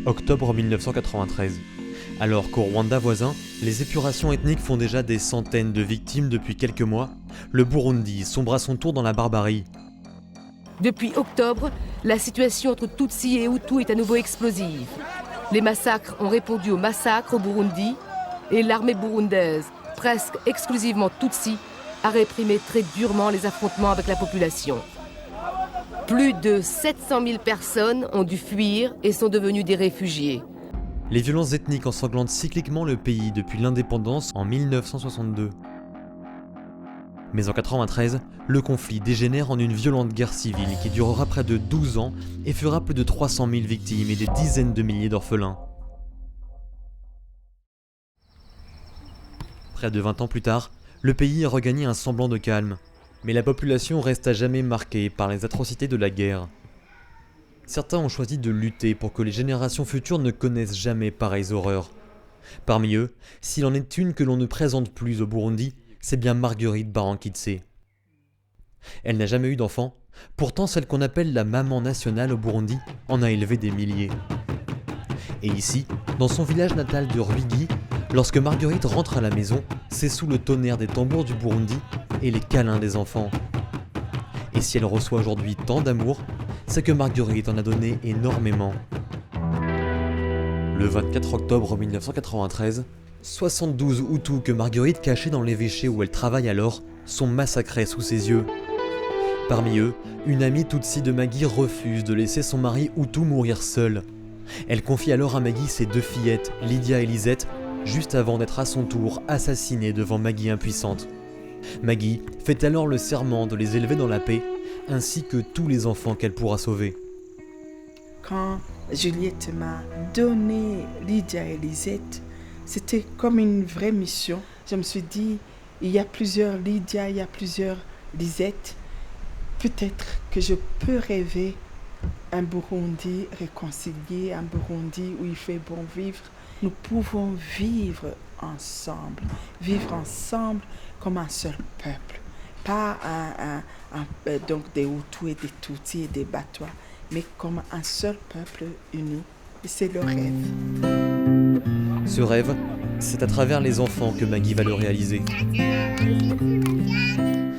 Octobre 1993. Alors qu'au Rwanda voisin, les épurations ethniques font déjà des centaines de victimes depuis quelques mois, le Burundi sombre à son tour dans la barbarie. Depuis octobre, la situation entre Tutsis et Hutus est à nouveau explosive. Les massacres ont répondu aux massacres au Burundi et l'armée burundaise, presque exclusivement Tutsi, a réprimé très durement les affrontements avec la population. Plus de 700 000 personnes ont dû fuir et sont devenues des réfugiés. Les violences ethniques ensanglantent cycliquement le pays depuis l'indépendance en 1962. Mais en 1993, le conflit dégénère en une violente guerre civile qui durera près de 12 ans et fera plus de 300 000 victimes et des dizaines de milliers d'orphelins. Près de 20 ans plus tard, le pays a regagné un semblant de calme, mais la population reste à jamais marquée par les atrocités de la guerre. Certains ont choisi de lutter pour que les générations futures ne connaissent jamais pareilles horreurs. Parmi eux, s'il en est une que l'on ne présente plus au Burundi, c'est bien Marguerite Barankitse. Elle n'a jamais eu d'enfant, pourtant celle qu'on appelle la maman nationale au Burundi en a élevé des milliers. Et ici, dans son village natal de Rwigi, lorsque Marguerite rentre à la maison, c'est sous le tonnerre des tambours du Burundi et les câlins des enfants. Et si elle reçoit aujourd'hui tant d'amour, c'est que Marguerite en a donné énormément. Le 24 octobre 1993, 72 Hutus que Marguerite cachait dans l'évêché où elle travaille alors sont massacrés sous ses yeux. Parmi eux, une amie Tutsi de Maggie refuse de laisser son mari Hutu mourir seul. Elle confie alors à Maggie ses 2 fillettes, Lydia et Lisette, juste avant d'être à son tour assassinée devant Maggie impuissante. Maggie fait alors le serment de les élever dans la paix, ainsi que tous les enfants qu'elle pourra sauver. Quand Juliette m'a donné Lydia et Lisette, c'était comme une vraie mission. Je me suis dit, il y a plusieurs Lydia, il y a plusieurs Lisette. Peut-être que je peux rêver un Burundi réconcilié, un Burundi où il fait bon vivre. Nous pouvons vivre ensemble comme un seul peuple. Pas donc des Hutus et des Tutsis et des Batwa, mais comme un seul peuple uni. Et c'est le rêve. Ce rêve, c'est à travers les enfants que Maggie va le réaliser.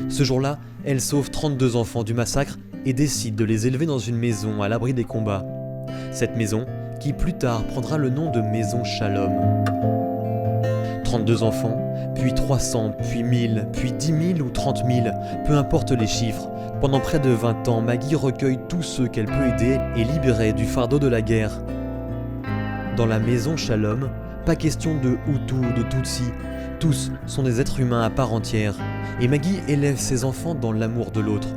Ce jour-là, elle sauve 32 enfants du massacre et décide de les élever dans une maison à l'abri des combats. Cette maison, qui plus tard prendra le nom de Maison Shalom. 32 enfants, puis 300, puis 1000, puis 10 000 ou 30 000, peu importe les chiffres. Pendant près de 20 ans, Maggie recueille tous ceux qu'elle peut aider et libérer du fardeau de la guerre. Dans la Maison Shalom, pas question de Hutu ou de Tutsi, tous sont des êtres humains à part entière, et Maggie élève ses enfants dans l'amour de l'autre.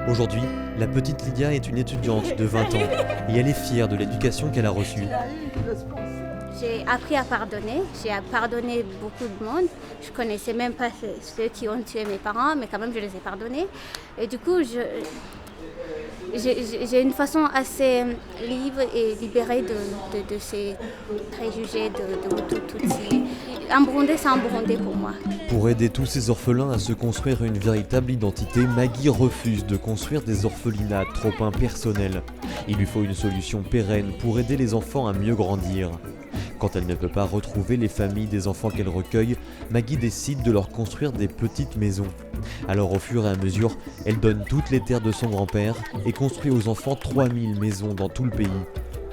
Aujourd'hui, la petite Lydia est une étudiante de 20 ans, et elle est fière de l'éducation qu'elle a reçue. J'ai appris à pardonner, j'ai pardonné beaucoup de monde. Je connaissais même pas ceux qui ont tué mes parents, mais quand même je les ai pardonnés. Et du coup, j'ai une façon assez libre et libérée de ces préjugés de Tutsi. Un Burundais, c'est un Burundais pour moi. Pour aider tous ces orphelins à se construire une véritable identité, Maggie refuse de construire des orphelinats trop impersonnels. Il lui faut une solution pérenne pour aider les enfants à mieux grandir. Quand elle ne peut pas retrouver les familles des enfants qu'elle recueille, Maggie décide de leur construire des petites maisons. Alors au fur et à mesure, elle donne toutes les terres de son grand-père et construit aux enfants 3000 maisons dans tout le pays.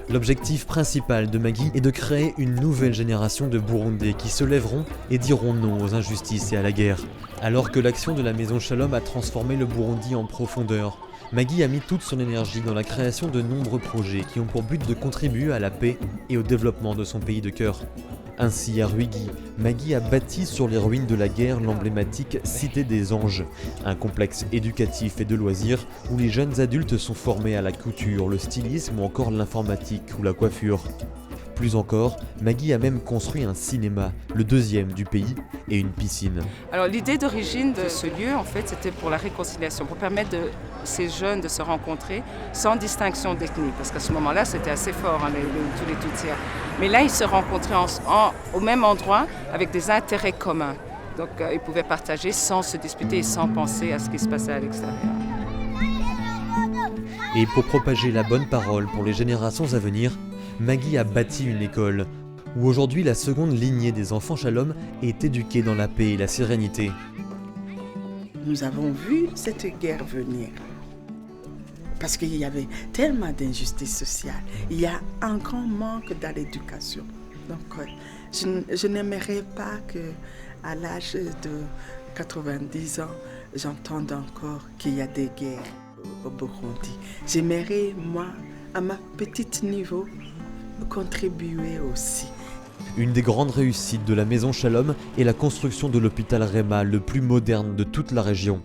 L'objectif principal de Maggie est de créer une nouvelle génération de Burundais qui se lèveront et diront non aux injustices et à la guerre. Alors que l'action de la Maison Shalom a transformé le Burundi en profondeur, Maggie a mis toute son énergie dans la création de nombreux projets qui ont pour but de contribuer à la paix et au développement de son pays de cœur. Ainsi, à Rwigi, Maggie a bâti sur les ruines de la guerre l'emblématique Cité des Anges, un complexe éducatif et de loisirs où les jeunes adultes sont formés à la couture, le stylisme ou encore l'informatique ou la coiffure. Plus encore, Maggie a même construit un cinéma, le 2e du pays, et une piscine. Alors l'idée d'origine de ce lieu, en fait, c'était pour la réconciliation, pour permettre ces jeunes de se rencontrer sans distinction d'ethnie, parce qu'à ce moment-là, c'était assez fort, tous les Tutsis. Mais là, ils se rencontraient au même endroit avec des intérêts communs. Donc ils pouvaient partager sans se disputer et sans penser à ce qui se passait à l'extérieur. Et pour propager la bonne parole pour les générations à venir, Maggie a bâti une école, où aujourd'hui la seconde lignée des enfants Shalom est éduquée dans la paix et la sérénité. Nous avons vu cette guerre venir. Parce qu'il y avait tellement d'injustice sociale. Il y a un grand manque dans l'éducation. Donc, je n'aimerais pas qu'à l'âge de 90 ans, j'entende encore qu'il y a des guerres au Burundi. J'aimerais, moi, à ma petite niveau, contribuer aussi. Une des grandes réussites de la maison Shalom est la construction de l'hôpital Rema, le plus moderne de toute la région.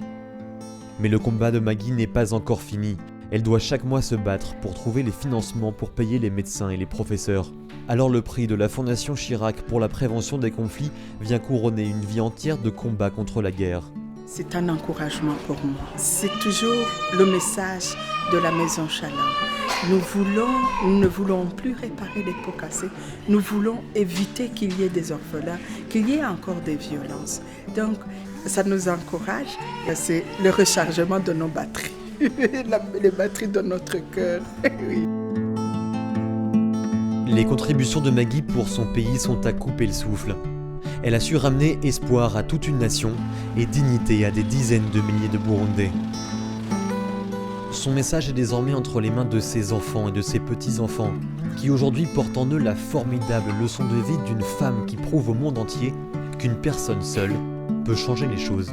Mais le combat de Maggie n'est pas encore fini. Elle doit chaque mois se battre pour trouver les financements pour payer les médecins et les professeurs. Alors le prix de la Fondation Chirac pour la prévention des conflits vient couronner une vie entière de combat contre la guerre. C'est un encouragement pour moi. C'est toujours le message de la maison Shalom. Nous ne voulons plus réparer les pots cassés. Nous voulons éviter qu'il y ait des orphelins, qu'il y ait encore des violences. Donc, ça nous encourage. C'est le rechargement de nos batteries. Les batteries de notre cœur. Oui. Les contributions de Maggie pour son pays sont à couper le souffle. Elle a su ramener espoir à toute une nation et dignité à des dizaines de milliers de Burundais. Son message est désormais entre les mains de ses enfants et de ses petits-enfants, qui aujourd'hui portent en eux la formidable leçon de vie d'une femme qui prouve au monde entier qu'une personne seule peut changer les choses.